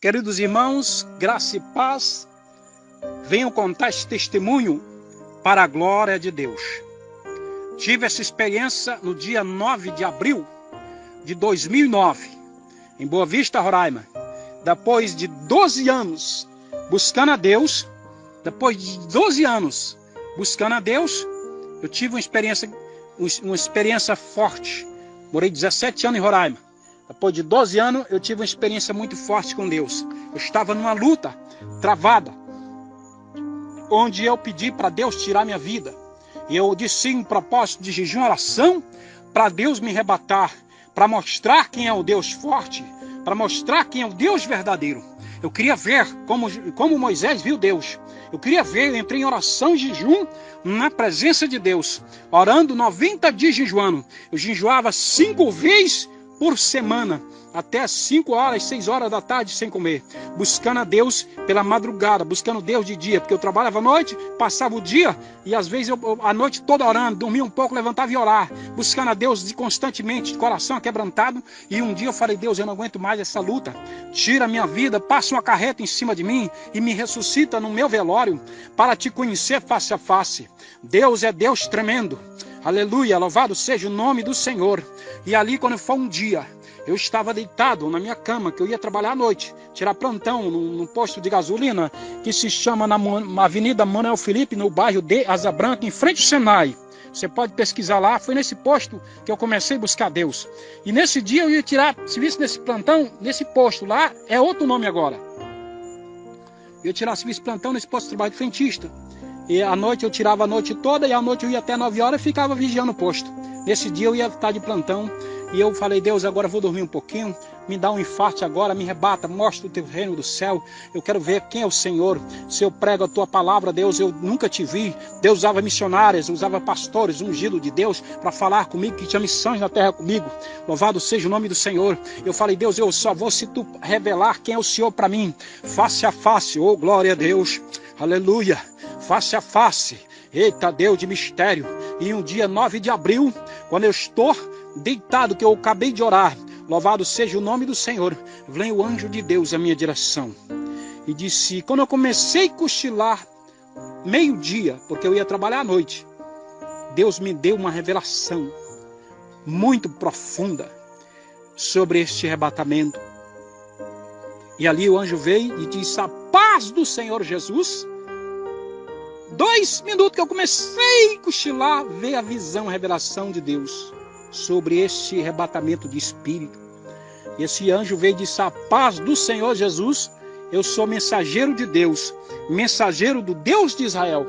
Queridos irmãos, graça e paz, venham contar esse testemunho para a glória de Deus. Tive essa experiência no dia 9 de abril de 2009, em Boa Vista, Roraima. Depois de 12 anos buscando a Deus, eu tive uma experiência forte. Morei 17 anos em Roraima. Depois de 12 anos, eu tive uma experiência muito forte com Deus. Eu estava numa luta travada, onde eu pedi para Deus tirar minha vida. E eu disse um propósito de jejum e oração para Deus me arrebatar, para mostrar quem é o Deus forte, para mostrar quem é o Deus verdadeiro. Eu queria ver como Moisés viu Deus. Eu queria ver, eu entrei em oração e jejum na presença de Deus, orando 90 dias jejuando. Eu jejuava 5 vezes por semana, até as 5 horas, 6 horas da tarde sem comer, buscando a Deus pela madrugada, buscando Deus de dia, porque eu trabalhava à noite, passava o dia, e às vezes eu a noite toda orando, dormia um pouco, levantava e orar, buscando a Deus constantemente, de coração quebrantado. E um dia eu falei: Deus, eu não aguento mais essa luta, tira a minha vida, passa uma carreta em cima de mim e me ressuscita no meu velório, para te conhecer face a face. Deus é Deus tremendo. Aleluia, louvado seja o nome do Senhor. E ali, quando foi um dia, eu estava deitado na minha cama, que eu ia trabalhar à noite, tirar plantão num posto de gasolina, que se chama na Avenida Manuel Felipe, no bairro de Asa Branca, em frente ao Senai. Você pode pesquisar lá, foi nesse posto que eu comecei a buscar Deus. E nesse dia eu ia tirar serviço desse plantão, nesse posto lá, é outro nome agora. Eu ia tirar serviço de plantão nesse posto de trabalho de frentista. E à noite eu tirava a noite toda, e à noite eu ia até 9 horas e ficava vigiando o posto. Nesse dia eu ia estar de plantão, e eu falei: Deus, agora eu vou dormir um pouquinho, me dá um infarto agora, me rebata, mostra o teu reino do céu. Eu quero ver quem é o Senhor. Se eu prego a tua palavra, Deus, eu nunca te vi. Deus usava missionários, usava pastores, ungido de Deus, para falar comigo, que tinha missões na terra comigo. Louvado seja o nome do Senhor. Eu falei: Deus, eu só vou se tu revelar quem é o Senhor para mim, face a face. Oh, glória a Deus, aleluia, face a face. Eita Deus de mistério. E um dia 9 de abril, quando eu estou deitado, que eu acabei de orar, louvado seja o nome do Senhor, vem o anjo de Deus à minha direção e disse: quando eu comecei a cochilar meio-dia, porque eu ia trabalhar à noite, Deus me deu uma revelação muito profunda sobre este arrebatamento. E ali o anjo veio e disse: a paz do Senhor Jesus. 2 minutos que eu comecei a cochilar, veio a visão, a revelação de Deus sobre este arrebatamento de espírito. E esse anjo veio e disse: a paz do Senhor Jesus, eu sou mensageiro de Deus, mensageiro do Deus de Israel.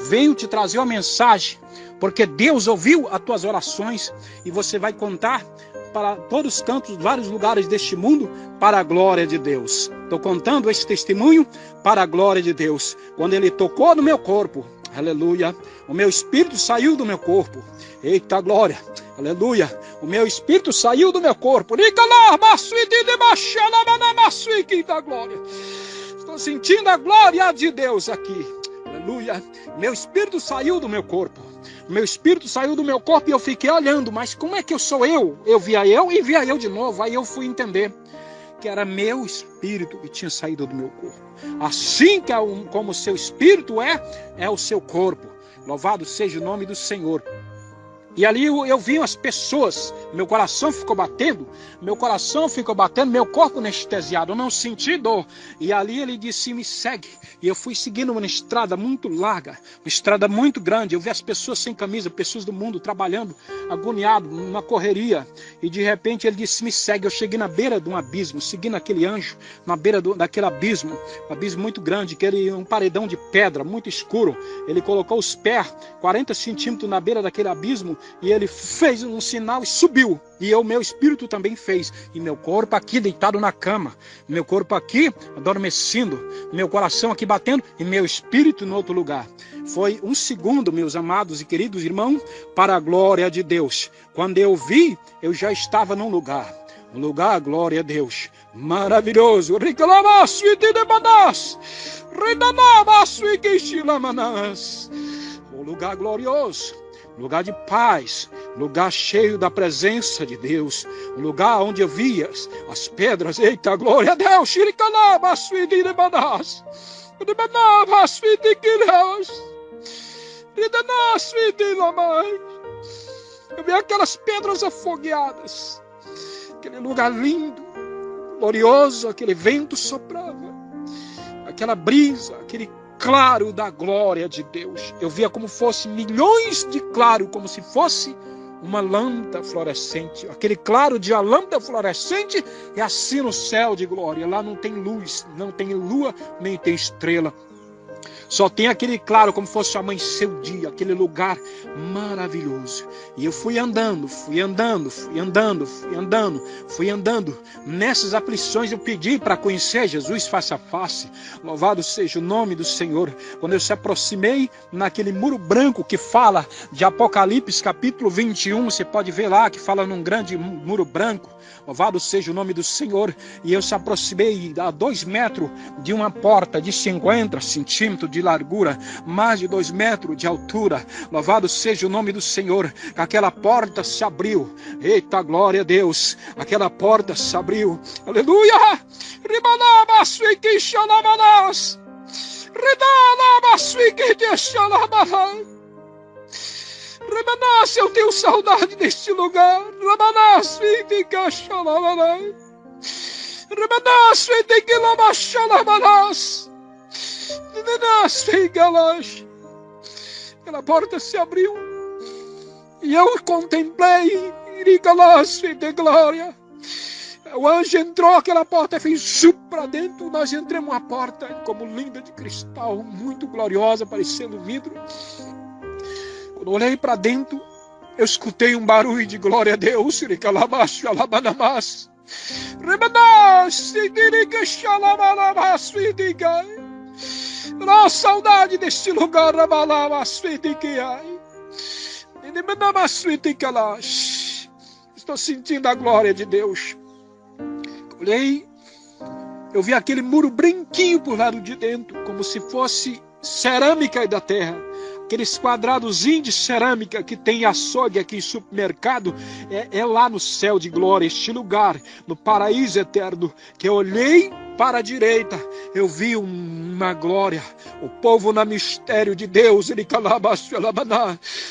Venho te trazer uma mensagem, porque Deus ouviu as tuas orações, e você vai contar para todos os cantos, vários lugares deste mundo, para a glória de Deus. Estou contando esse testemunho para a glória de Deus. Quando ele tocou no meu corpo, aleluia, o meu espírito saiu do meu corpo. Eita glória, aleluia, o meu espírito saiu do meu corpo. Estou sentindo a glória de Deus aqui. Aleluia, meu espírito saiu do meu corpo. Meu espírito saiu do meu corpo e eu fiquei olhando, mas como é que eu sou eu? Eu via eu e via eu de novo. Aí eu fui entender que era meu espírito que tinha saído do meu corpo. Assim que como o seu espírito é o seu corpo. Louvado seja o nome do Senhor. E ali eu vi as pessoas, meu coração ficou batendo, meu corpo anestesiado, eu não senti dor. E ali ele disse: me segue. E eu fui seguindo uma estrada muito larga, uma estrada muito grande. Eu vi as pessoas sem camisa, pessoas do mundo trabalhando, agoniado, numa correria. E de repente ele disse: me segue. Eu cheguei na beira de um abismo, seguindo aquele anjo, na beira daquele abismo, um abismo muito grande, um paredão de pedra, muito escuro. Ele colocou os pés 40 centímetros na beira daquele abismo, e ele fez um sinal e subiu. E meu espírito também fez. E meu corpo aqui deitado na cama, meu corpo aqui adormecendo, meu coração aqui batendo e meu espírito no outro lugar. Foi um segundo, meus amados e queridos irmãos, para a glória de Deus. Quando eu vi, eu já estava num lugar. Um lugar, glória a Deus, maravilhoso. Um lugar glorioso. um lugar de paz, um lugar cheio da presença de Deus, um lugar onde eu via as pedras. Eita, glória a Deus! Eu vi aquelas pedras afogueadas, aquele lugar lindo, glorioso, aquele vento soprava, aquela brisa, aquele claro da glória de Deus. Eu via como fosse milhões de claro, como se fosse uma lâmpada fluorescente. Aquele claro de uma lâmpada fluorescente é assim no céu de glória. Lá não tem luz, não tem lua, nem tem estrela. Só tem aquele claro, como fosse amanhecer o dia, aquele lugar maravilhoso. E eu fui andando. Nessas aflições eu pedi para conhecer Jesus face a face. Louvado seja o nome do Senhor. Quando eu se aproximei naquele muro branco que fala de Apocalipse capítulo 21, você pode ver lá que fala num grande muro branco. Louvado seja o nome do Senhor. E eu se aproximei a 2 metros de uma porta de 50 centímetros de largura, mais de 2 metros de altura. Louvado seja o nome do Senhor. Aquela porta se abriu. Eita, glória a Deus. Aquela porta se abriu. Aleluia! Eu tenho saudade deste lugar. Aquela porta se abriu e eu contemplei de glória. O anjo entrou, aquela porta fez zup para dentro. Nós entramos uma porta como linda de cristal, muito gloriosa, parecendo vidro. Quando eu olhei para dentro, eu escutei um barulho de glória a Deus. Oh, saudade deste lugar. Estou sentindo a glória de Deus. Olhei, eu vi aquele muro branquinho por lado de dentro, como se fosse cerâmica da terra. Aqueles quadradozinhos de cerâmica que tem açougue aqui em supermercado, é lá no céu de glória, este lugar, no paraíso eterno, que eu olhei para a direita, eu vi uma glória, o povo no mistério de Deus,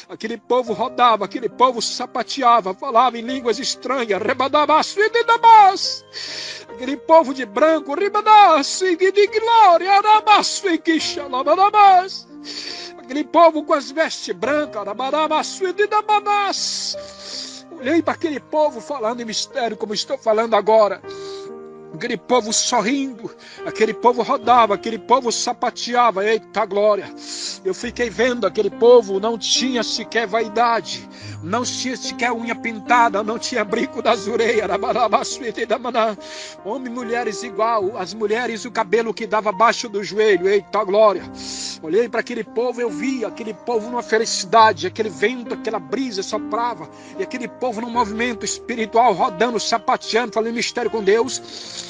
aquele povo rodava, aquele povo sapateava, falava em línguas estranhas, aquele povo de branco, de glória, aquele povo com as vestes brancas, olhei para aquele povo falando em mistério, como estou falando agora. Aquele povo sorrindo, aquele povo rodava, aquele povo sapateava, eita glória. Eu fiquei vendo aquele povo, não tinha sequer vaidade, não tinha sequer unha pintada, não tinha brinco das orelhas, homens e mulheres igual, as mulheres o cabelo que dava abaixo do joelho, eita glória. Olhei para aquele povo, eu vi aquele povo numa felicidade, aquele vento, aquela brisa soprava, e aquele povo num movimento espiritual, rodando, sapateando, falando mistério com Deus.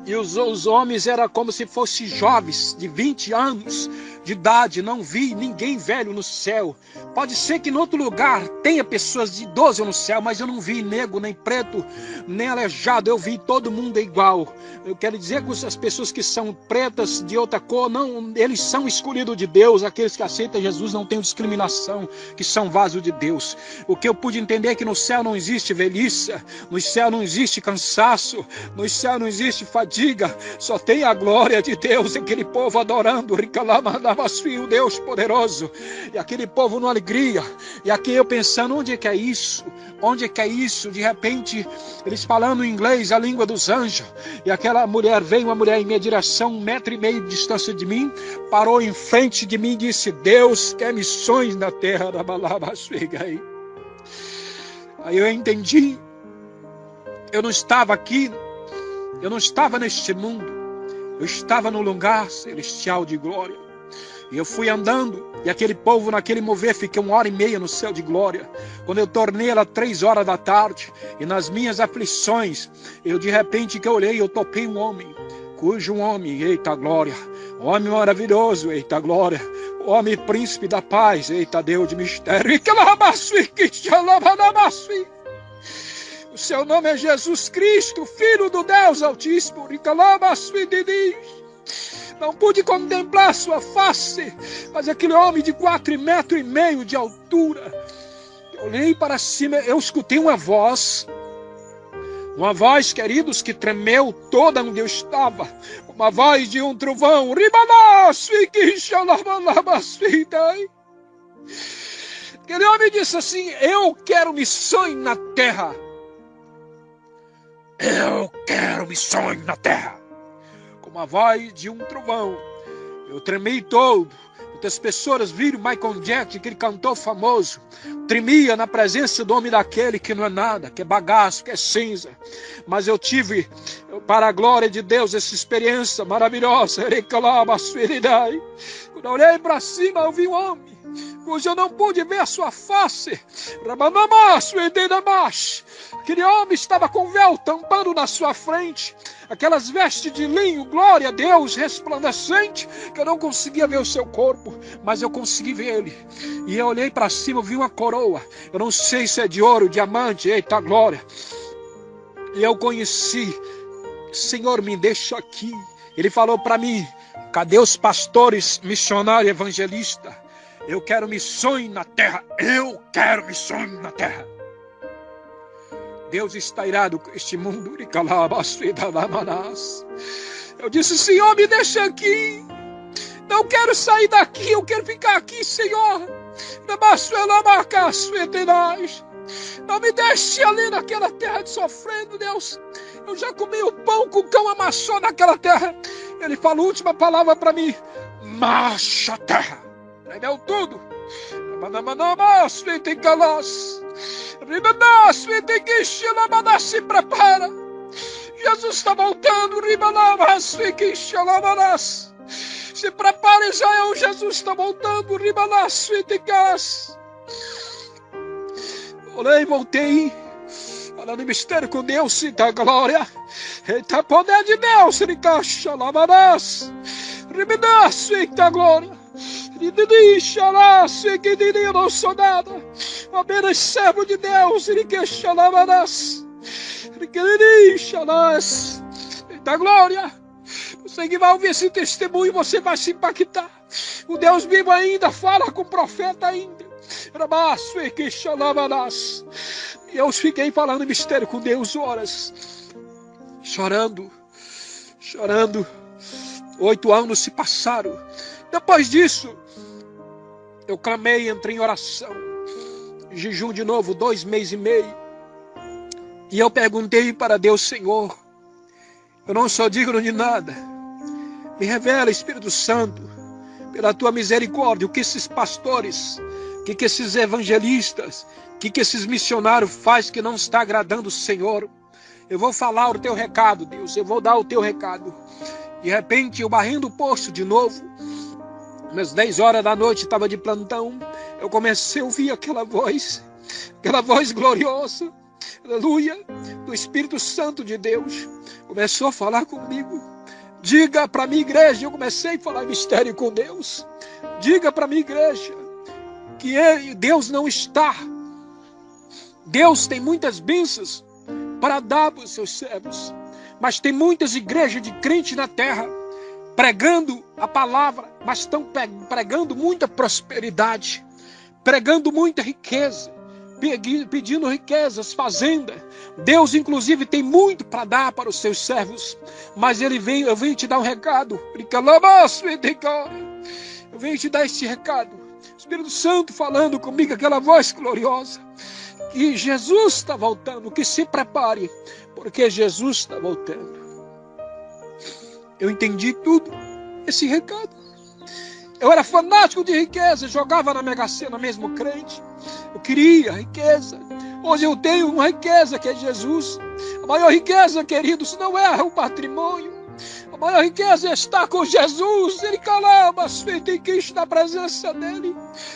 E os homens eram como se fossem jovens de 20 anos de idade. Não vi ninguém velho no céu. Pode ser que em outro lugar tenha pessoas de 12 no céu, mas eu não vi negro, nem preto, nem aleijado. Eu vi todo mundo igual. Eu quero dizer que as pessoas que são pretas de outra cor, não, eles são escolhidos de Deus. Aqueles que aceitam Jesus não têm discriminação, que são vasos de Deus. O que eu pude entender é que no céu não existe velhice, no céu não existe cansaço, no céu não existe fadiga, só tem a glória de Deus, aquele povo adorando, o Deus poderoso, e aquele povo numa alegria, e aqui eu pensando, onde é que é isso? Onde é que é isso? De repente, eles falando inglês, a língua dos anjos, e aquela mulher, veio uma mulher em minha direção, 1,5 metro de distância de mim, parou em frente de mim e disse, Deus quer missões na terra da Balabasfigai. Aí eu entendi, eu não estava aqui, eu não estava neste mundo, eu estava no lugar celestial de glória. E eu fui andando, e aquele povo naquele mover, fiquei 1h30 no céu de glória. Quando eu tornei ela 3 horas da tarde, e nas minhas aflições, eu de repente que eu olhei, eu topei um homem, eita glória, homem maravilhoso, eita glória, o homem príncipe da paz, eita Deus de mistério, o seu nome é Jesus Cristo, Filho do Deus Altíssimo. Não pude contemplar sua face, mas aquele homem de 4,5 metros de altura. Eu olhei para cima, eu escutei uma voz, queridos, que tremeu toda onde eu estava. Uma voz de um trovão. Aquele homem disse assim: eu quero missões na terra. Eu quero missões na terra. Com a voz de um trovão. Eu tremei todo. Muitas pessoas viram Michael Jackson, aquele cantor famoso. Tremia na presença do homem daquele que não é nada, que é bagaço, que é cinza. Mas eu tive, para a glória de Deus, essa experiência maravilhosa. Quando eu olhei para cima, eu vi um homem pois eu não pude ver a sua face. Aquele homem estava com véu tampando na sua frente, aquelas vestes de linho, glória a Deus, resplandecente, que eu não conseguia ver o seu corpo, mas eu consegui ver ele. E eu olhei para cima, eu vi uma coroa, eu não sei se é de ouro, diamante, eita glória. E eu conheci: Senhor, me deixa aqui. Ele falou para mim: cadê os pastores, missionários, evangelistas? Eu quero missões na terra. Eu quero missões na terra. Deus está irado com este mundo. Eu disse: Senhor, me deixa aqui. Não quero sair daqui. Eu quero ficar aqui, Senhor. Não me deixe ali naquela terra de sofrendo, Deus. Eu já comi o pão que o cão amassou naquela terra. Ele falou a última palavra para mim: marcha a terra. Tremeu tudo. Se prepara. Jesus está voltando. Se prepara, Israel. Jesus está voltando. Olhei, voltei. Falando em mistério com Deus, da glória. Eita, poder de Deus. Eita, glória. Eu não sou nada, apenas servo de Deus. Eita glória. Você que vai ouvir esse testemunho, você vai se impactar. O Deus vivo ainda fala com o profeta ainda. E eu fiquei falando mistério com Deus horas, chorando. 8 anos se passaram. Depois disso, eu clamei, entrei em oração, jejum de novo, 2 meses e meio. E eu perguntei para Deus: Senhor, eu não sou digno de nada. Me revela, Espírito Santo, pela tua misericórdia, o que esses pastores, o que esses evangelistas, o que esses missionários fazem que não está agradando o Senhor. Eu vou falar o teu recado, Deus, eu vou dar o teu recado. De repente, eu barrendo o poço de novo, às 10 horas da noite, estava de plantão, eu comecei a ouvir aquela voz gloriosa, aleluia, do Espírito Santo de Deus. Começou a falar comigo: diga para a minha igreja. Eu comecei a falar mistério com Deus. Diga para a minha igreja que Deus não está. Deus tem muitas bênçãos para dar para os seus servos, mas tem muitas igrejas de crente na terra pregando a palavra, mas estão pregando muita prosperidade, pregando muita riqueza, pedindo riquezas, fazenda. Deus, inclusive, tem muito para dar para os seus servos, mas eu venho te dar um recado. Eu venho te dar este recado. Espírito Santo falando comigo, aquela voz gloriosa, que Jesus está voltando, que se prepare, porque Jesus está voltando. Eu entendi tudo, esse recado. Eu era fanático de riqueza, jogava na Mega Sena mesmo crente. Eu queria riqueza. Hoje eu tenho uma riqueza que é Jesus. A maior riqueza, queridos, não é o patrimônio. A maior riqueza é estar com Jesus. Ele calama, tem que estar na presença dele.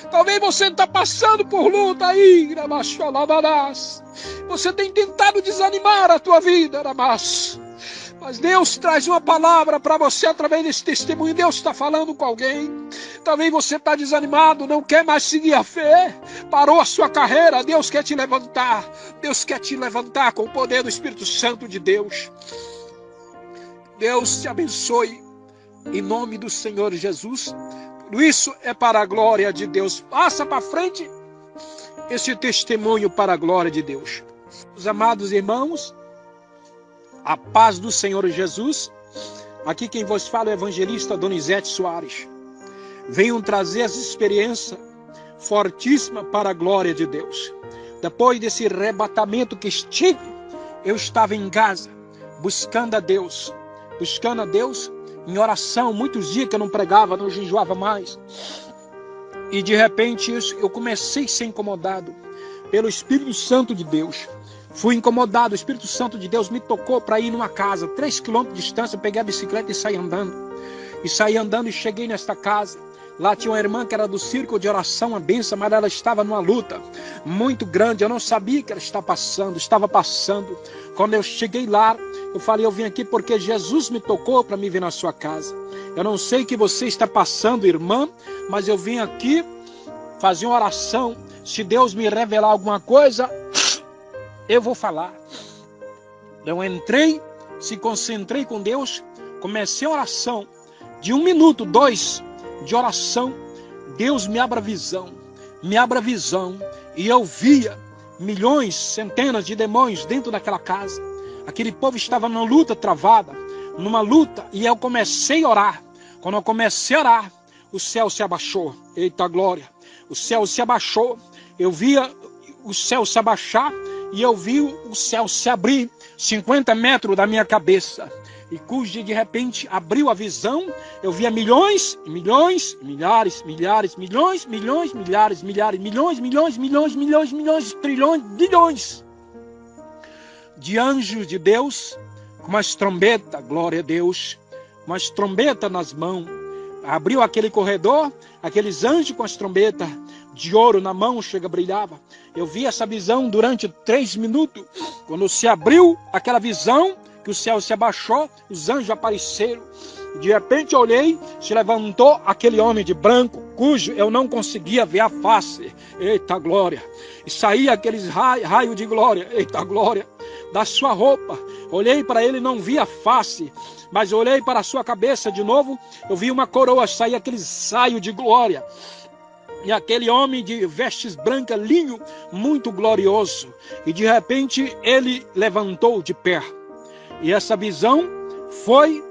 Talvez você está passando por luta aí, você tem tentado desanimar a tua vida, Mas Deus traz uma palavra para você através desse testemunho. Deus está falando com alguém. Talvez você está desanimado, não quer mais seguir a fé, parou a sua carreira. Deus quer te levantar. Deus quer te levantar com o poder do Espírito Santo de Deus. Deus te abençoe em nome do Senhor Jesus. Tudo isso é para a glória de Deus. Passa para frente esse testemunho para a glória de Deus. Os amados irmãos, a paz do Senhor Jesus. Aqui quem vos fala é o evangelista Donizete Soares. Venham trazer essa experiência fortíssima para a glória de Deus. Depois desse arrebatamento que estive, eu estava em casa, buscando a Deus em oração. Muitos dias que eu não pregava, não jejuava mais. E de repente eu comecei a ser incomodado pelo Espírito Santo de Deus. Fui incomodado, o Espírito Santo de Deus me tocou para ir numa casa, 3 quilômetros de distância. Eu peguei a bicicleta e saí andando. E cheguei nesta casa. Lá tinha uma irmã que era do círculo de oração, uma bênção, mas ela estava numa luta muito grande. Eu não sabia que ela estava passando. Quando eu cheguei lá, eu falei, eu vim aqui porque Jesus me tocou para me vir na sua casa. Eu não sei o que você está passando, irmã, mas eu vim aqui fazer uma oração. Se Deus me revelar alguma coisa, eu vou falar. Eu entrei, se concentrei com Deus, comecei a oração. De 1 minuto, 2 de oração, Deus me abre a visão. E eu via milhões, centenas de demônios dentro daquela casa. Aquele povo estava numa luta travada, e eu comecei a orar. Quando eu comecei a orar, o céu se abaixou. Eita glória! O céu se abaixou. Eu via o céu se abaixar e eu vi o céu se abrir 50 metros da minha cabeça. E cujo de repente abriu a visão, eu via milhões, milhões, milhares, milhares, milhões, milhões, milhares, milhares, milhões, milhões, milhões, milhões, milhões, trilhões, bilhões de anjos de Deus com umas trombetas, glória a Deus, umas trombetas nas mãos. Abriu aquele corredor, aqueles anjos com as trombetas de ouro na mão, brilhava. Eu vi essa visão durante 3 minutos. Quando se abriu aquela visão, que o céu se abaixou, os anjos apareceram. De repente eu olhei, se levantou aquele homem de branco, cujo eu não conseguia ver a face. Eita glória! E saía aqueles raios de glória, eita glória, da sua roupa. Olhei para ele e não vi a face, mas olhei para a sua cabeça de novo, eu vi uma coroa, saía aqueles raios de glória. E aquele homem de vestes brancas, linho, muito glorioso. E de repente ele levantou de pé. E essa visão foi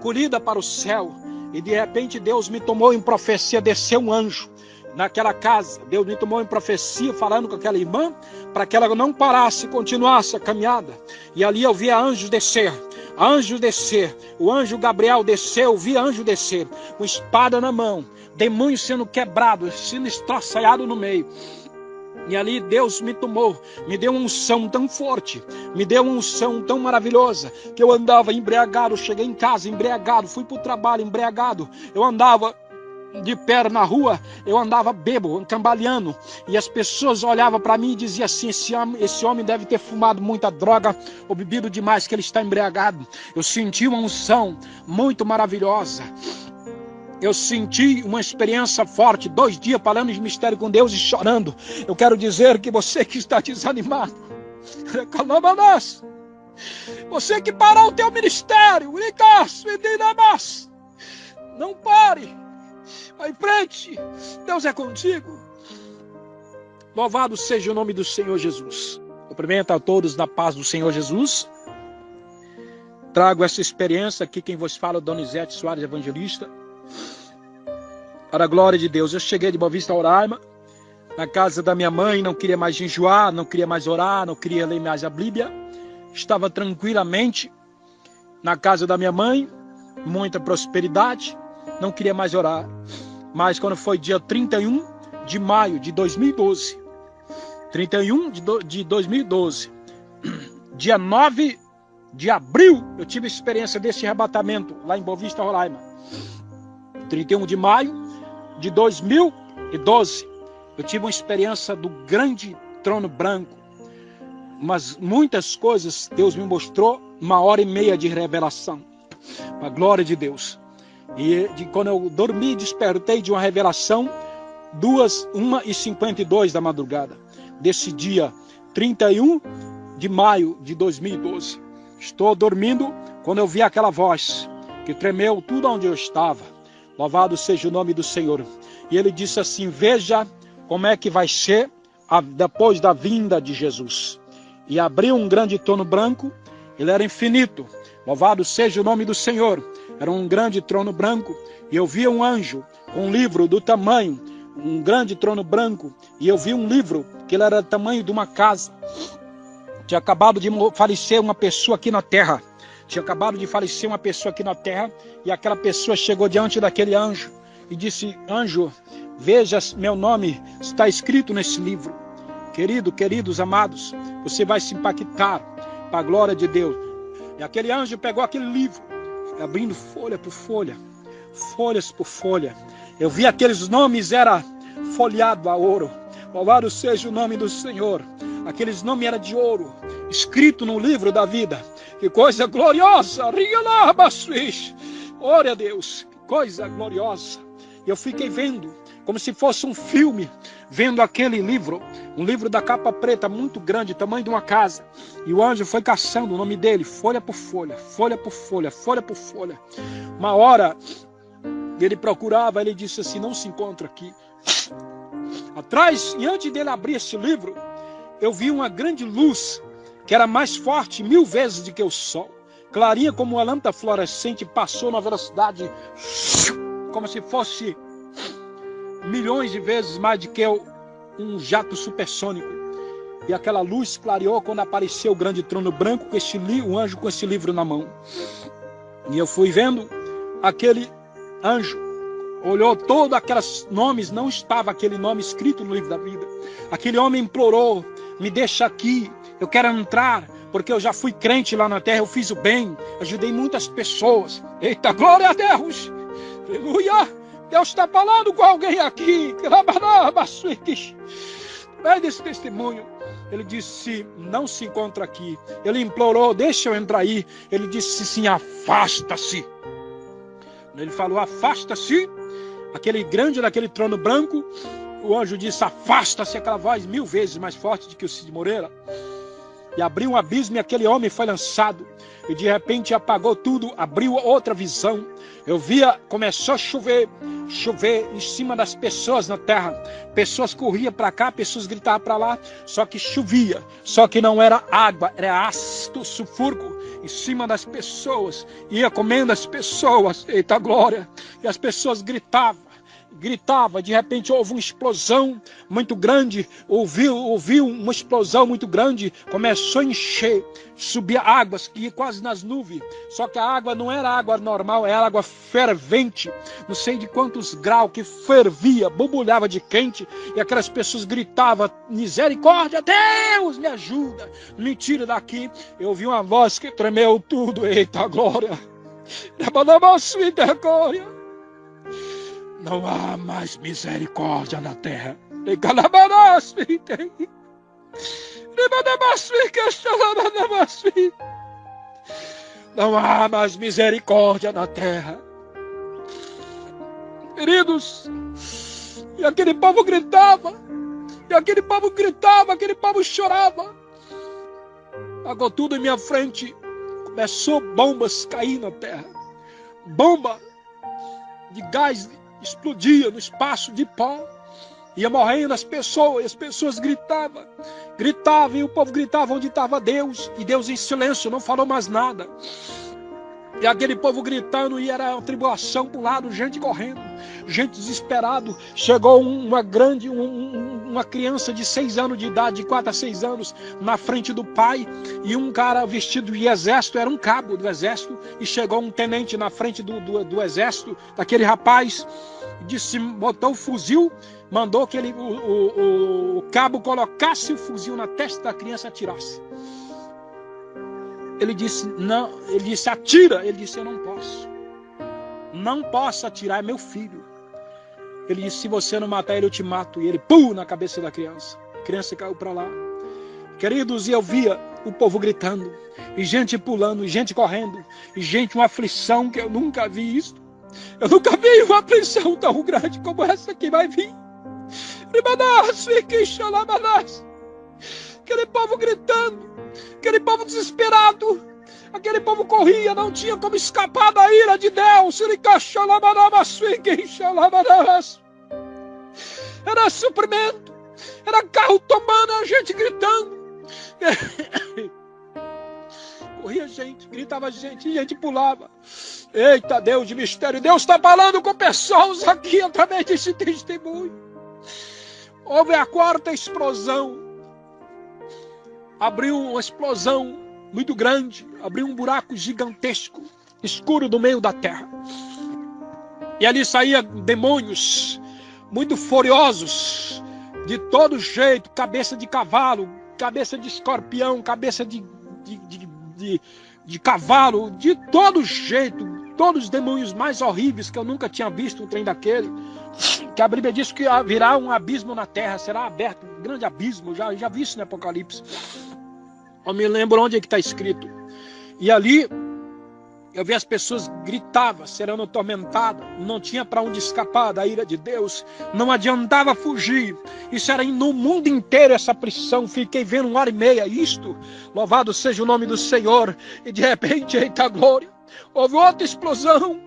colhida para o céu. E de repente Deus me tomou em profecia, desceu um anjo naquela casa. Deus me tomou em profecia, falando com aquela irmã, para que ela não parasse, continuasse a caminhada. E ali eu via anjos descer. O anjo Gabriel desceu, eu vi anjo descer, com espada na mão, demônio sendo quebrado, sendo estraçalhado no meio. E ali Deus me tomou, me deu uma unção tão forte, me deu uma unção tão maravilhosa, que eu andava embriagado, cheguei em casa embriagado, fui para o trabalho embriagado, eu andava de pé na rua, eu andava bêbado, cambaleando, e as pessoas olhavam para mim e diziam assim, esse homem deve ter fumado muita droga ou bebido demais, que ele está embriagado. Eu senti uma unção muito maravilhosa. Eu senti uma experiência forte, 2 dias falando de mistério com Deus e chorando. Eu quero dizer que você que está desanimado, você que parou o teu ministério, não pare, vai em frente, Deus é contigo. Louvado seja o nome do Senhor Jesus. Cumprimento a todos na paz do Senhor Jesus. Trago essa experiência aqui, quem vos fala é Donizete Soares, evangelista. Para a glória de Deus, eu cheguei de Boa Vista, Roraima, na casa da minha mãe, não queria mais jejuar, não queria mais orar, não queria ler mais a Bíblia. Estava tranquilamente na casa da minha mãe, muita prosperidade, não queria mais orar. Mas quando foi dia 31 de maio de 2012, 31 de 2012, dia 9 de abril, eu tive experiência desse arrebatamento lá em Boa Vista, Roraima. 31 de maio de 2012, eu tive uma experiência do grande trono branco. mas muitas coisas Deus me mostrou, 1h30 de revelação, para a glória de Deus. E quando eu dormi, despertei de uma revelação, 1h52 da madrugada, desse dia 31 de maio de 2012. Estou dormindo quando eu vi aquela voz, que tremeu tudo onde eu estava. Louvado seja o nome do Senhor. E ele disse assim: veja como é que vai ser depois da vinda de Jesus. E abriu um grande trono branco, ele era infinito. Louvado seja o nome do Senhor. Era um grande trono branco, e eu vi um anjo com um livro do tamanho, um grande trono branco, e eu vi um livro que ele era do tamanho de uma casa. Tinha acabado de falecer uma pessoa aqui na terra. E aquela pessoa chegou diante daquele anjo e disse: anjo, veja, meu nome está escrito nesse livro. Queridos amados, você vai se impactar para a glória de Deus. E aquele anjo pegou aquele livro, abrindo folha por folha, folhas por folha. Eu vi aqueles nomes, era folheado a ouro. Louvado seja o nome do Senhor. Aqueles nomes eram de ouro, escrito no livro da vida. Que coisa gloriosa! Glória a Deus, que coisa gloriosa. Eu fiquei vendo, como se fosse um filme, vendo aquele livro, um livro da capa preta, muito grande, tamanho de uma casa. E o anjo foi caçando o nome dele, folha por folha, folha por folha, folha por folha. Uma hora, ele procurava, ele disse assim: não se encontra aqui. Atrás, e antes dele abrir esse livro, eu vi uma grande luz, que era mais forte 1000 vezes do que o sol. Clarinha como uma lâmpada fluorescente, passou na velocidade, como se fosse milhões de vezes mais do que um jato supersônico. E aquela luz clareou quando apareceu o grande trono branco, com o anjo com esse livro na mão. E eu fui vendo aquele anjo, olhou todos aqueles nomes, não estava aquele nome escrito no livro da vida. Aquele homem implorou: me deixa aqui, eu quero entrar, porque eu já fui crente lá na terra, eu fiz o bem, ajudei muitas pessoas. Eita, glória a Deus! Aleluia! Deus está falando com alguém aqui. Vai desse testemunho. Ele disse: não se encontra aqui. Ele implorou: deixa eu entrar aí. Ele disse sim: afasta-se. Ele falou: afasta-se. Aquele grande daquele trono branco, o anjo disse: afasta-se. Aquela voz 1000 vezes mais forte do que o Cid Moreira. E abriu um abismo e aquele homem foi lançado. E de repente apagou tudo, abriu outra visão. Eu via, começou a chover em cima das pessoas na terra. Pessoas corriam para cá, pessoas gritavam para lá. Só que chovia, só que não era água, era ácido sulfúrico em cima das pessoas. Ia comendo as pessoas, eita glória. E as pessoas gritavam. De repente houve uma explosão muito grande, ouviu uma explosão muito grande, começou a encher, subia águas que ia quase nas nuvens, só que a água não era água normal, era água fervente, não sei de quantos graus, que fervia, borbulhava de quente, e aquelas pessoas gritavam: misericórdia, Deus, me ajuda, me tira daqui. Eu ouvi uma voz que tremeu tudo, eita glória, não há mais misericórdia na terra. Não há mais misericórdia na terra. Queridos, e aquele povo gritava, aquele povo chorava. Pagou tudo em minha frente. Começou bombas cair na terra. Bomba de gás explodia no espaço de pó, ia morrendo as pessoas, e as pessoas gritavam, e o povo gritava onde estava Deus, e Deus em silêncio, não falou mais nada. E aquele povo gritando, e era uma tribulação para um lado, gente correndo, gente desesperado. Chegou uma criança de 6 anos de idade, de 4 a 6 anos, na frente do pai, e um cara vestido de exército, era um cabo do exército, e chegou um tenente na frente do exército, daquele rapaz, disse, botou o fuzil, mandou que o cabo colocasse o fuzil na testa da criança e atirasse. Ele disse: não, ele disse: atira. Ele disse: eu não posso atirar, é meu filho. Ele disse: se você não matar ele, eu te mato. E ele, pum, na cabeça da criança. A criança caiu para lá. Queridos, e eu via o povo gritando, e gente pulando, e gente correndo, e gente, uma aflição que eu nunca vi isso. Eu nunca vi uma aflição tão grande como essa que vai vir. Aquele povo gritando, aquele povo desesperado, aquele povo corria, não tinha como escapar da ira de Deus. Era suprimento, era carro tomando, a gente gritando. Corria gente, gritava gente, gente pulava. Eita Deus de mistério, Deus está falando com pessoas aqui através desse testemunho. Houve a quarta explosão. Abriu uma explosão muito grande, abriu um buraco gigantesco, escuro no meio da terra. E ali saíam demônios muito furiosos, de todo jeito, cabeça de cavalo, cabeça de escorpião, cabeça de cavalo, de todo jeito, todos os demônios mais horríveis que eu nunca tinha visto um trem daquele, que a Bíblia diz que virá um abismo na terra, será aberto um grande abismo, já vi isso no Apocalipse. Eu me lembro onde é que está escrito. E ali eu vi as pessoas gritavam, serão atormentadas, não tinha para onde escapar da ira de Deus, não adiantava fugir. Isso era no mundo inteiro essa prisão. Fiquei vendo 1h30 isto, louvado seja o nome do Senhor. E de repente, eita glória, houve outra explosão.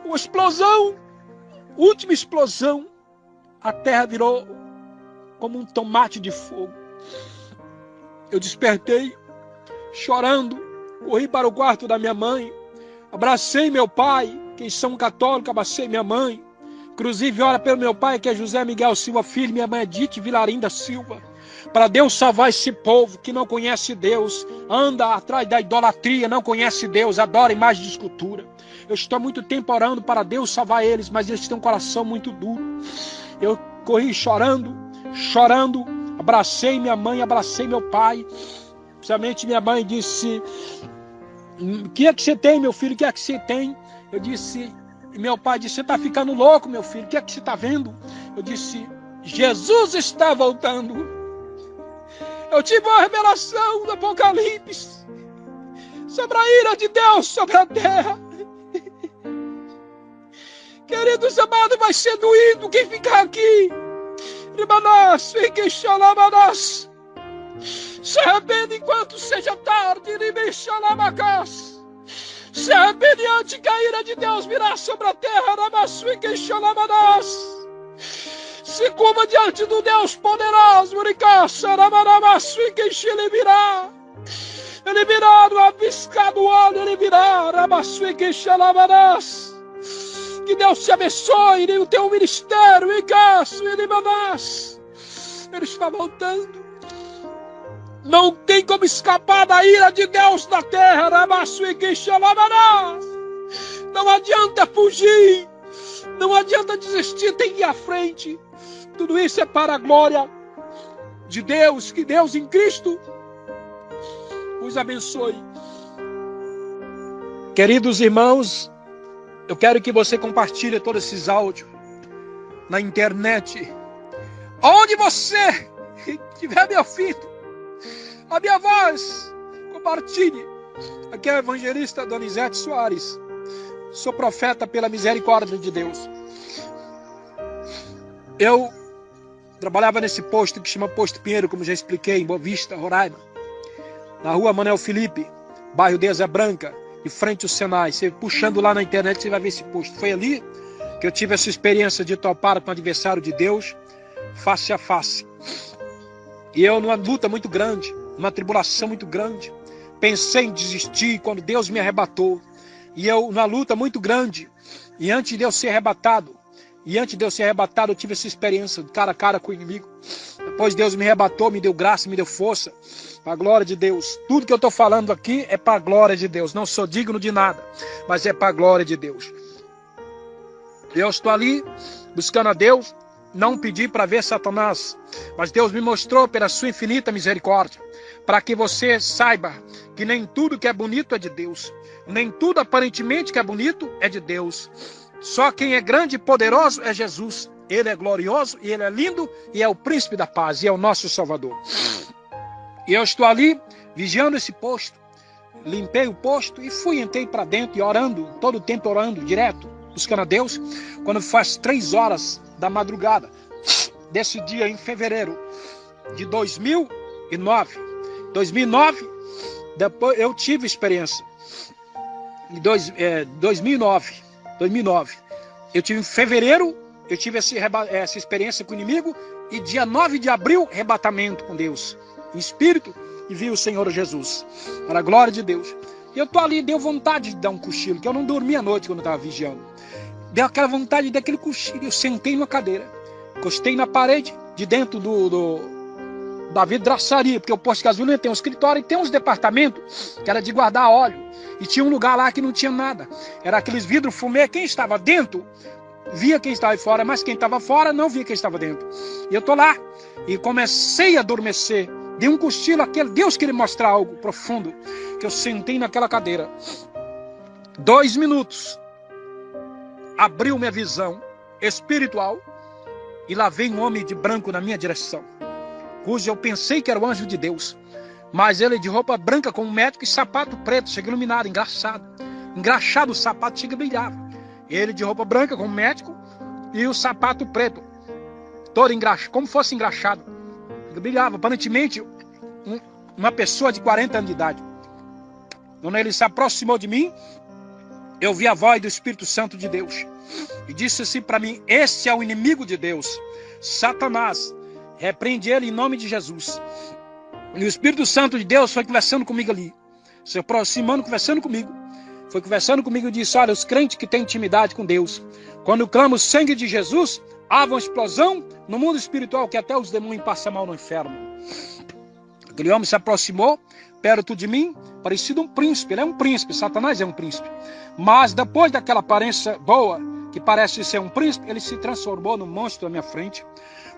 Uma explosão, última explosão, a terra virou como um tomate de fogo. Eu despertei chorando, corri para o quarto da minha mãe, abracei meu pai, que são católicos, abracei minha mãe. Inclusive, ora pelo meu pai, que é José Miguel Silva Filho, minha mãe é Dite Vilarinda Silva, para Deus salvar esse povo que não conhece Deus, anda atrás da idolatria, não conhece Deus, adora imagem de escultura. Eu estou há muito tempo orando para Deus salvar eles, mas eles têm um coração muito duro. Eu corri chorando, abracei minha mãe, abracei meu pai. Principalmente minha mãe disse: o que é que você tem, meu filho? O que é que você tem? Eu disse, meu pai disse: você está ficando louco, meu filho? O que é que você está vendo? Eu disse: Jesus está voltando. Eu tive uma revelação do Apocalipse sobre a ira de Deus sobre a terra. Queridos amados, vai ser doído quem ficar aqui. Se arrepende enquanto seja tarde. Se arrepende antes que a ira de Deus virá sobre a terra. Se curva diante do Deus poderoso. Ele virá no abiscado olho. Ele virá. Que Deus te abençoe no teu ministério. Ele está voltando. Não tem como escapar da ira de Deus na terra. Não adianta fugir. Não adianta desistir. Tem que ir à frente. Tudo isso é para a glória de Deus. Que Deus em Cristo os abençoe. Queridos irmãos, eu quero que você compartilhe todos esses áudios na internet. Onde você estiver me ouvindo, a minha voz, compartilhe. Aqui é o evangelista Donizete Soares. Sou profeta pela misericórdia de Deus. Eu trabalhava nesse posto que chama Posto Pinheiro, como já expliquei, em Boa Vista, Roraima. Na rua Manuel Felipe, bairro de Asa Branca, em frente ao Senai. Você puxando lá na internet, você vai ver esse posto. Foi ali que eu tive essa experiência de topar com o adversário de Deus, face a face. E eu, numa luta muito grande, numa tribulação muito grande, pensei em desistir quando Deus me arrebatou. E eu, numa luta muito grande, e antes de eu ser arrebatado, eu tive essa experiência cara a cara com o inimigo. Depois Deus me arrebatou, me deu graça, me deu força, para a glória de Deus. Tudo que eu estou falando aqui é para a glória de Deus. Não sou digno de nada, mas é para a glória de Deus. Eu estou ali, buscando a Deus, não pedi para ver Satanás, mas Deus me mostrou pela sua infinita misericórdia, para que você saiba que nem tudo que é bonito é de Deus, nem tudo aparentemente que é bonito é de Deus. Só quem é grande e poderoso é Jesus. Ele é glorioso, e Ele é lindo, e é o príncipe da paz, e é o nosso Salvador. E eu estou ali, vigiando esse posto. Limpei o posto e entrei para dentro e orando, todo o tempo orando, direto, buscando a Deus. Quando faz 3 horas da madrugada, desse dia em fevereiro de 2009, depois eu tive experiência. Em 2009, eu tive em fevereiro, eu tive essa experiência com o inimigo, e dia 9 de abril, arrebatamento com Deus, em espírito, e vi o Senhor Jesus, para a glória de Deus. E eu estou ali, deu vontade de dar um cochilo, que eu não dormia à noite quando eu estava vigiando. Deu aquela vontade daquele cochilo, eu sentei numa cadeira, encostei na parede, de dentro da vidraçaria, porque o posto de gasolina tem um escritório e tem uns departamentos que era de guardar óleo. E tinha um lugar lá que não tinha nada. Era aqueles vidros fumê. Quem estava dentro via quem estava fora, mas quem estava fora não via quem estava dentro. E eu estou lá e comecei a adormecer. Dei um cochilo, aquele Deus queria mostrar algo profundo, que eu sentei naquela cadeira. 2 minutos. Abriu minha visão espiritual e lá vem um homem de branco na minha direção, cujo eu pensei que era o anjo de Deus, mas ele de roupa branca com um médico e sapato preto, chega iluminado, engraxado o sapato, chega brilhava. Ele de roupa branca com um médico e o sapato preto, todo engraxado, como fosse engraxado, chega brilhava, aparentemente uma pessoa de 40 anos de idade. Quando ele se aproximou de mim, eu vi a voz do Espírito Santo de Deus e disse assim para mim: esse é o inimigo de Deus, Satanás, repreende ele em nome de Jesus. E o Espírito Santo de Deus foi conversando comigo ali, se aproximando, conversando comigo. Foi conversando comigo e disse: olha, os crentes que têm intimidade com Deus, quando clamam o sangue de Jesus, há uma explosão no mundo espiritual que até os demônios passam mal no inferno. Aquele homem se aproximou perto de mim, parecido um príncipe. Ele é um príncipe, Satanás é um príncipe. Mas depois daquela aparência boa, que parece ser um príncipe, ele se transformou num monstro na minha frente.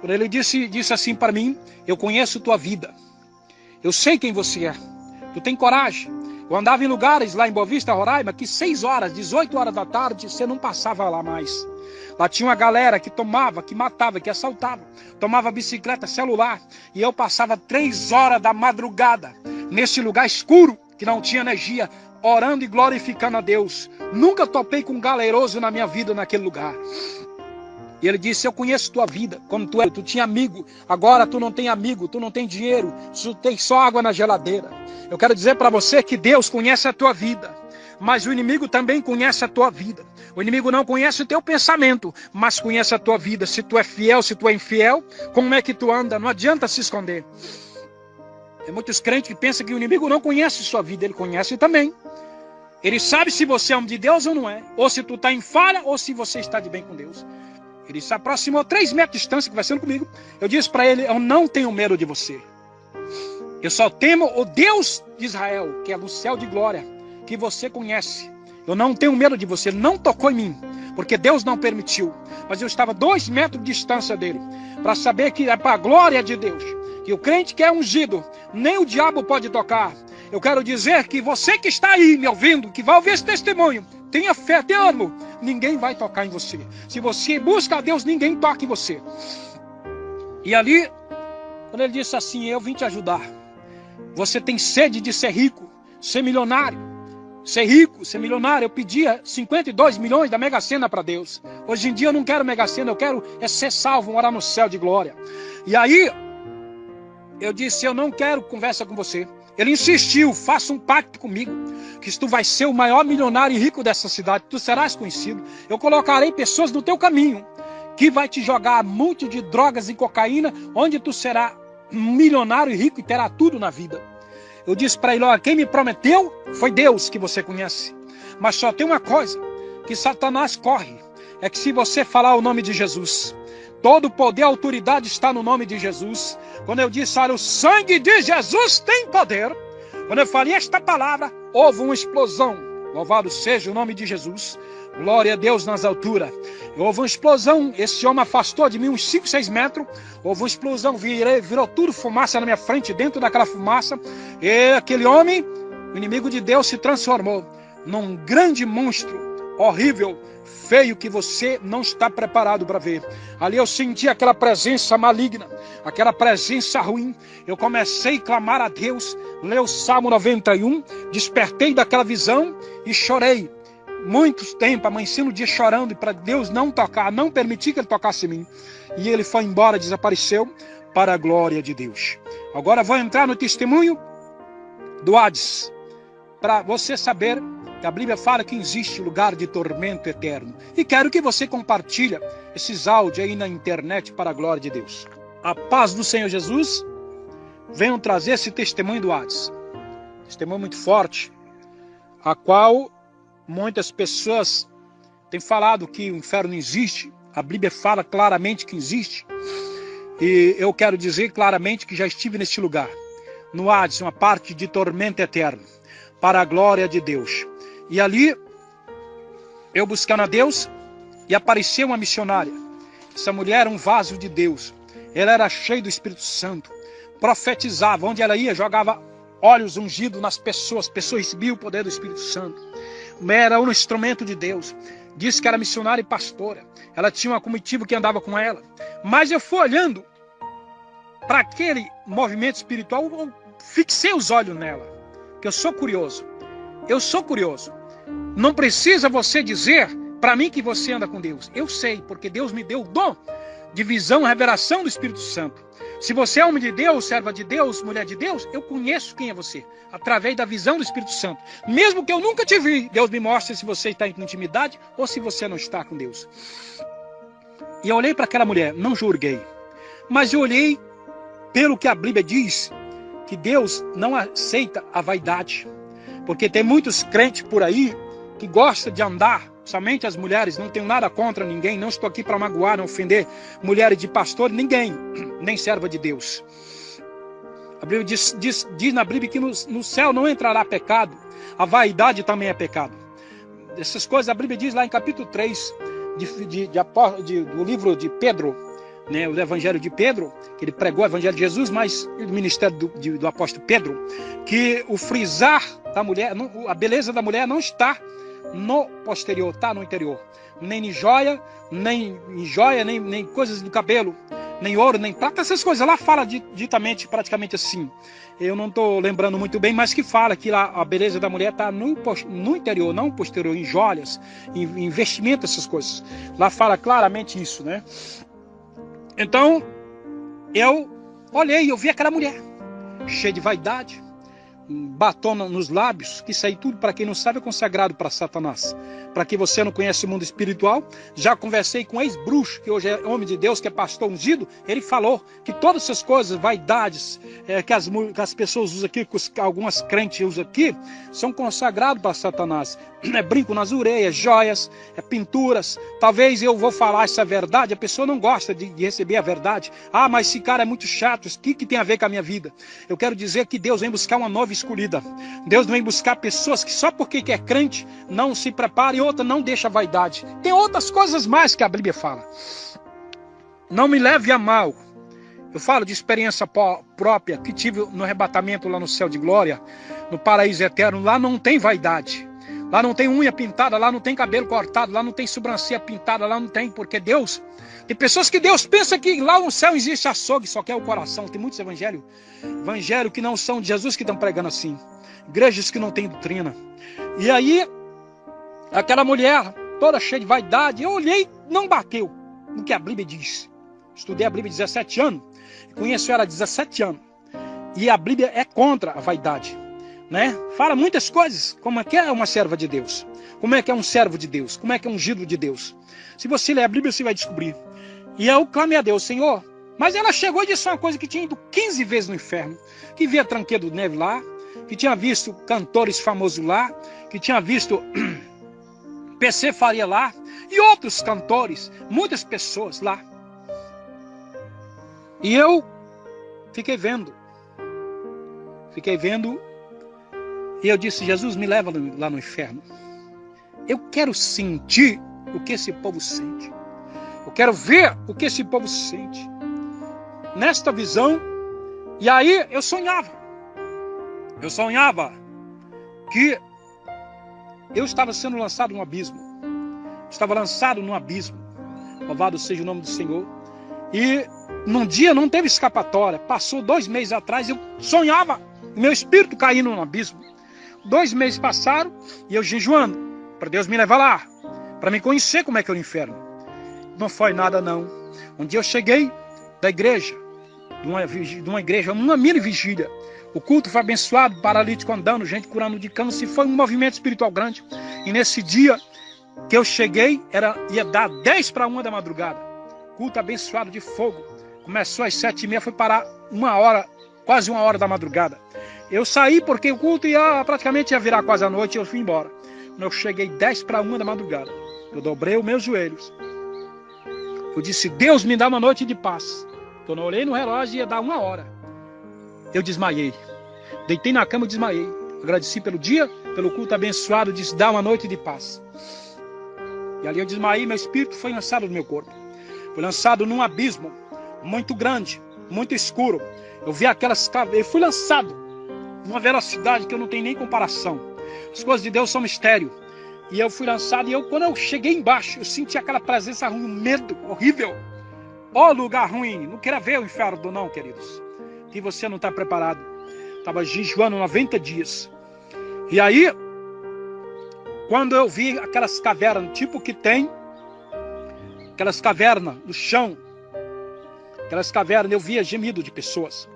Quando ele disse assim para mim: eu conheço tua vida, eu sei quem você é, tu tem coragem. Eu andava em lugares lá em Boa Vista, Roraima, que 6 horas, 18 horas da tarde, você não passava lá mais. Lá tinha uma galera que tomava, que matava, que assaltava, tomava bicicleta, celular, e eu passava 3 horas da madrugada, nesse lugar escuro, que não tinha energia, orando e glorificando a Deus. Nunca topei com um galeroso na minha vida naquele lugar. E ele disse: eu conheço tua vida, como tu tinha amigo, agora tu não tem amigo, tu não tem dinheiro, tu tem só água na geladeira. Eu quero dizer para você que Deus conhece a tua vida, mas o inimigo também conhece a tua vida. O inimigo não conhece o teu pensamento, mas conhece a tua vida. Se tu é fiel, se tu é infiel, como é que tu anda? Não adianta se esconder. Tem muitos crentes que pensam que o inimigo não conhece sua vida, ele conhece também. Ele sabe se você é homem de Deus ou não é, ou se tu está em falha, ou se você está de bem com Deus. Ele se aproximou 3 metros de distância, conversando comigo. Eu disse para ele: eu não tenho medo de você. Eu só temo o Deus de Israel, que é do céu de glória, que você conhece. Eu não tenho medo de você. Ele não tocou em mim, porque Deus não permitiu. Mas eu estava 2 metros de distância dele, para saber que é para a glória de Deus, que o crente que é ungido, nem o diabo pode tocar. Eu quero dizer que você que está aí me ouvindo, que vai ouvir esse testemunho, tenha fé, te amo. Ninguém vai tocar em você. Se você busca a Deus, ninguém toca em você. E ali, quando ele disse assim: eu vim te ajudar. Você tem sede de ser rico, ser milionário. Ser rico, ser milionário. Eu pedia 52 milhões da Mega Sena para Deus. Hoje em dia eu não quero Mega Sena, eu quero ser salvo, morar no céu de glória. E aí, eu disse: eu não quero conversa com você. Ele insistiu: faça um pacto comigo, que tu vai ser o maior milionário e rico dessa cidade, tu serás conhecido. Eu colocarei pessoas no teu caminho, que vai te jogar muito de drogas e cocaína, onde tu será milionário e rico e terá tudo na vida. Eu disse para ele: olha, quem me prometeu foi Deus, que você conhece. Mas só tem uma coisa que Satanás corre, é que se você falar o nome de Jesus, todo poder e autoridade está no nome de Jesus. Quando eu disse: olha, o sangue de Jesus tem poder, quando eu falei esta palavra, houve uma explosão. Louvado seja o nome de Jesus. Glória a Deus nas alturas. Houve uma explosão. Esse homem afastou de mim uns 5, 6 metros. Houve uma explosão. Virou tudo fumaça na minha frente. Dentro daquela fumaça, e aquele homem, o inimigo de Deus, se transformou num grande monstro, horrível, feio, que você não está preparado para ver. Ali eu senti aquela presença maligna, aquela presença ruim. Eu comecei a clamar a Deus, ler o Salmo 91, despertei daquela visão e chorei. Muito tempo, amanheci no dia chorando para Deus não tocar, não permitir que Ele tocasse em mim. E Ele foi embora, desapareceu, para a glória de Deus. Agora vou entrar no testemunho do Hades, para você saber que a Bíblia fala que existe lugar de tormento eterno. E quero que você compartilhe esses áudios aí na internet para a glória de Deus. A paz do Senhor Jesus, venham trazer esse testemunho do Hades. Testemunho muito forte, a qual muitas pessoas têm falado que o inferno existe. A Bíblia fala claramente que existe. E eu quero dizer claramente que já estive neste lugar. No Hades, uma parte de tormento eterno, para a glória de Deus. E ali, eu buscando a Deus, e apareceu uma missionária. Essa mulher era um vaso de Deus. Ela era cheia do Espírito Santo. Profetizava, onde ela ia, jogava óleos ungidos nas pessoas. Pessoas recebiam o poder do Espírito Santo. Era um instrumento de Deus. Disse que era missionária e pastora. Ela tinha uma comitiva que andava com ela. Mas eu fui olhando para aquele movimento espiritual, eu fixei os olhos nela. Que eu sou curioso. Eu sou curioso. Não precisa você dizer para mim que você anda com Deus. Eu sei, porque Deus me deu o dom de visão e revelação do Espírito Santo. Se você é homem de Deus, serva de Deus, mulher de Deus, eu conheço quem é você, através da visão do Espírito Santo. Mesmo que eu nunca te vi, Deus me mostra se você está em intimidade ou se você não está com Deus. E eu olhei para aquela mulher, não julguei, mas eu olhei pelo que a Bíblia diz, que Deus não aceita a vaidade. Porque tem muitos crentes por aí que gostam de andar, somente as mulheres, não tenho nada contra ninguém, não estou aqui para magoar, não ofender mulheres de pastor, ninguém, nem serva de Deus. A Bíblia diz na Bíblia que no céu não entrará pecado, a vaidade também é pecado. Essas coisas a Bíblia diz lá em capítulo 3 do livro de Pedro, né, o Evangelho de Pedro, que ele pregou o Evangelho de Jesus, mas o ministério do apóstolo Pedro, que o frisar da mulher, a beleza da mulher não está no posterior, está no interior. Nem em joia, nem coisas do cabelo, nem ouro, nem prata, essas coisas. Lá fala ditamente, praticamente assim. Eu não estou lembrando muito bem, mas que fala que lá a beleza da mulher está no interior, não posterior, em joias, em vestimento, essas coisas. Lá fala claramente isso, né? Então, eu olhei e eu vi aquela mulher, cheia de vaidade, um batom nos lábios, que isso aí tudo, para quem não sabe, é consagrado para Satanás. Para quem você não conhece o mundo espiritual, já conversei com um ex-bruxo, que hoje é homem de Deus, que é pastor ungido, ele falou que todas essas coisas, vaidades, que as pessoas usam aqui, que algumas crentes usam aqui, são consagrados para Satanás. Brinco nas orelhas, joias, pinturas. Talvez eu vou falar essa verdade, a pessoa não gosta de receber a verdade. Ah, mas esse cara é muito chato, o que tem a ver com a minha vida? Eu quero dizer que Deus vem buscar uma nova escolhida. Deus vem buscar pessoas que só porque é crente não se prepara, e outra não deixa a vaidade. Tem outras coisas mais que a Bíblia fala. Não me leve a mal. Eu falo de experiência própria que tive no arrebatamento lá no céu de glória, no paraíso eterno. Lá não tem vaidade. Lá não tem unha pintada, lá não tem cabelo cortado, lá não tem sobrancelha pintada, lá não tem, porque Deus... Tem pessoas que Deus pensa que lá no céu existe açougue, só que é o coração. Tem muitos evangelhos que não são de Jesus que estão pregando assim. Igrejas que não têm doutrina. E aí, aquela mulher toda cheia de vaidade, eu olhei, não bateu no que a Bíblia diz. Estudei a Bíblia há 17 anos, conheço ela há 17 anos. E a Bíblia é contra a vaidade. Né? Fala muitas coisas, como é que é uma serva de Deus, como é que é um servo de Deus, como é que é um ungido de Deus. Se você ler a Bíblia, você vai descobrir. E eu clamei a Deus, Senhor, mas ela chegou e disse uma coisa que tinha ido 15 vezes no inferno, que via Tranqueiro Neve lá, que tinha visto cantores famosos lá, que tinha visto PC Faria lá, e outros cantores, muitas pessoas lá. E eu fiquei vendo, e eu disse, Jesus, me leva lá no inferno. Eu quero sentir o que esse povo sente. Eu quero ver o que esse povo sente. Nesta visão, e aí eu sonhava. Eu sonhava que eu estava sendo lançado num abismo. estava lançado num abismo. Louvado seja o nome do Senhor. E num dia não teve escapatória. Passou 2 meses atrás, eu sonhava, meu espírito caindo no abismo. 2 meses passaram e eu jejuando, para Deus me levar lá, para me conhecer como é que é o inferno. Não foi nada não. Um dia eu cheguei da igreja, de uma igreja, uma mini vigília. O culto foi abençoado, paralítico andando, gente curando de câncer. Foi um movimento espiritual grande. E nesse dia que eu cheguei, ia dar 10 para 1 da madrugada. Culto abençoado de fogo. Começou às 7h30, foi parar 1 hora, quase 1 hora da madrugada. Eu saí porque o culto praticamente ia virar quase a noite e eu fui embora. Quando eu cheguei 10 para 1 da madrugada, eu dobrei os meus joelhos. Eu disse, Deus me dá uma noite de paz. Quando eu olhei no relógio, ia dar 1 hora. Eu desmaiei. Deitei na cama e desmaiei. Agradeci pelo dia, pelo culto abençoado, disse, dá uma noite de paz. E ali eu desmaiei, meu espírito foi lançado do meu corpo. Foi lançado num abismo muito grande, muito escuro. Eu vi aquelas caveiras, eu fui lançado numa velocidade que eu não tenho nem comparação. As coisas de Deus são mistério. E eu fui lançado, e quando eu cheguei embaixo, eu senti aquela presença ruim, um medo horrível. Ó lugar ruim, não queira ver o inferno não, queridos. Que você não está preparado. Estava jejuando 90 dias. E aí, quando eu vi aquelas cavernas, tipo que tem, aquelas cavernas no chão, aquelas cavernas, eu via gemido de pessoas.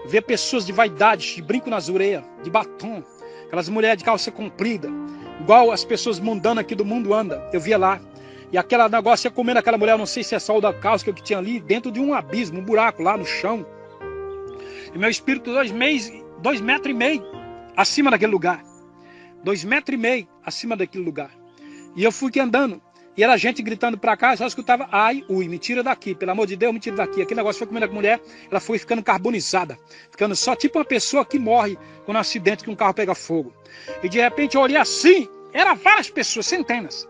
Eu via pessoas de vaidade, de brinco nas orelhas, de batom, aquelas mulheres de calça comprida, igual as pessoas mundanas aqui do mundo andam. Eu via lá. E aquele negócio ia comendo aquela mulher, eu não sei se é só o da calça que tinha ali, dentro de um abismo, um buraco lá no chão. E meu espírito 2,5 metros acima daquele lugar. 2,5 metros acima daquele lugar. E eu fui andando. E era gente gritando pra cá, só escutava, ai, ui, me tira daqui, pelo amor de Deus, me tira daqui. Aquele negócio foi comendo a mulher, ela foi ficando carbonizada, ficando só tipo uma pessoa que morre quando um acidente que um carro pega fogo. E de repente eu olhei assim, eram várias pessoas, centenas.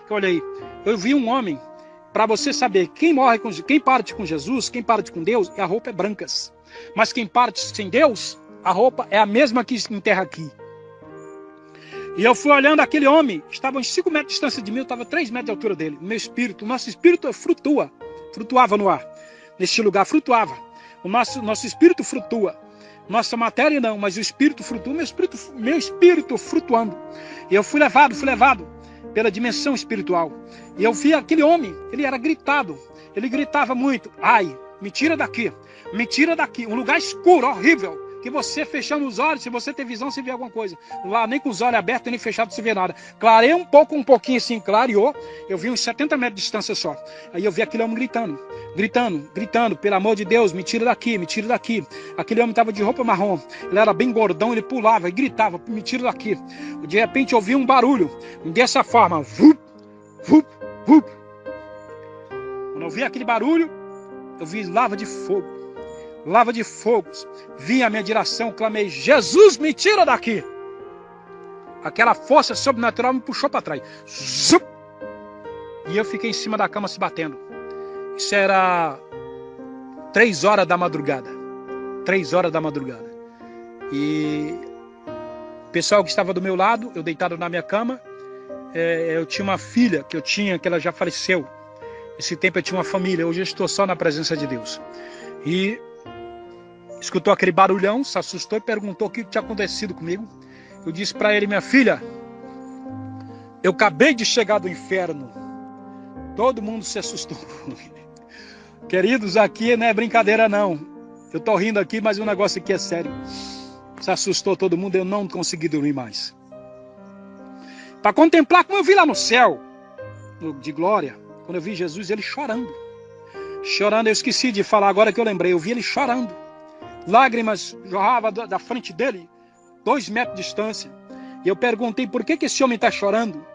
Eu olhei, eu vi um homem, para você saber, quem parte com Jesus, quem parte com Deus, a roupa é brancas. Mas quem parte sem Deus, a roupa é a mesma que enterra aqui. E eu fui olhando aquele homem, estava uns 5 metros de distância de mim, eu estava 3 metros de altura dele. Meu espírito, o nosso espírito flutuava no ar. Neste lugar, flutuava. O nosso espírito flutua. Nossa matéria não, mas o espírito flutua, meu espírito flutuando. E eu fui levado pela dimensão espiritual. E eu vi aquele homem, ele era gritado. Ele gritava muito, ai, me tira daqui, um lugar escuro, horrível. Que você fechando os olhos, se você ter visão, você vê alguma coisa. Lá nem com os olhos abertos, nem fechados, você vê nada. Clarei um pouquinho assim, clareou. Eu vi uns 70 metros de distância só. Aí eu vi aquele homem gritando, pelo amor de Deus, me tira daqui. Aquele homem estava de roupa marrom. Ele era bem gordão, ele pulava e gritava, me tira daqui. De repente eu vi um barulho dessa forma. Vup, vup, vup. Quando eu vi aquele barulho, eu vi lava de fogo. Lava de fogos, vinha à minha direção, clamei, Jesus, me tira daqui. Aquela força sobrenatural me puxou para trás. Zup! E eu fiquei em cima da cama se batendo. Isso era 3 horas da madrugada. 3 horas da madrugada. E o pessoal que estava do meu lado, eu deitado na minha cama, eu tinha uma filha que ela já faleceu. Esse tempo eu tinha uma família, hoje eu estou só na presença de Deus. E escutou aquele barulhão, se assustou e perguntou o que tinha acontecido comigo. Eu disse para ele, minha filha, eu acabei de chegar do inferno. Todo mundo se assustou. Queridos, aqui não é brincadeira não. Eu estou rindo aqui, mas o negócio aqui é sério. Se assustou todo mundo, eu não consegui dormir mais. Para contemplar como eu vi lá no céu, de glória, quando eu vi Jesus, ele chorando. Chorando, eu esqueci de falar agora que eu lembrei, eu vi ele chorando. Lágrimas jorravam da frente dele, 2 metros de distância. E eu perguntei, por que esse homem está chorando?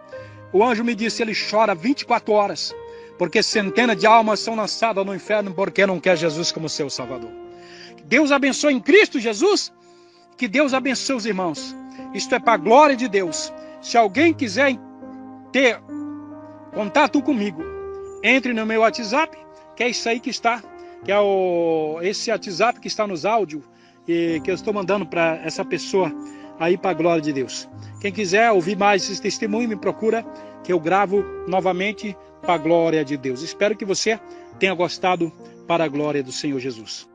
O anjo me disse, ele chora 24 horas, porque centenas de almas são lançadas no inferno porque não quer Jesus como seu Salvador. Que Deus abençoe em Cristo Jesus, que Deus abençoe os irmãos. Isto é para a glória de Deus. Se alguém quiser ter contato comigo, entre no meu WhatsApp, que é isso aí que está, que é esse WhatsApp que está nos áudios, e que eu estou mandando para essa pessoa aí para a glória de Deus. Quem quiser ouvir mais esse testemunho, me procura que eu gravo novamente para a glória de Deus. Espero que você tenha gostado para a glória do Senhor Jesus.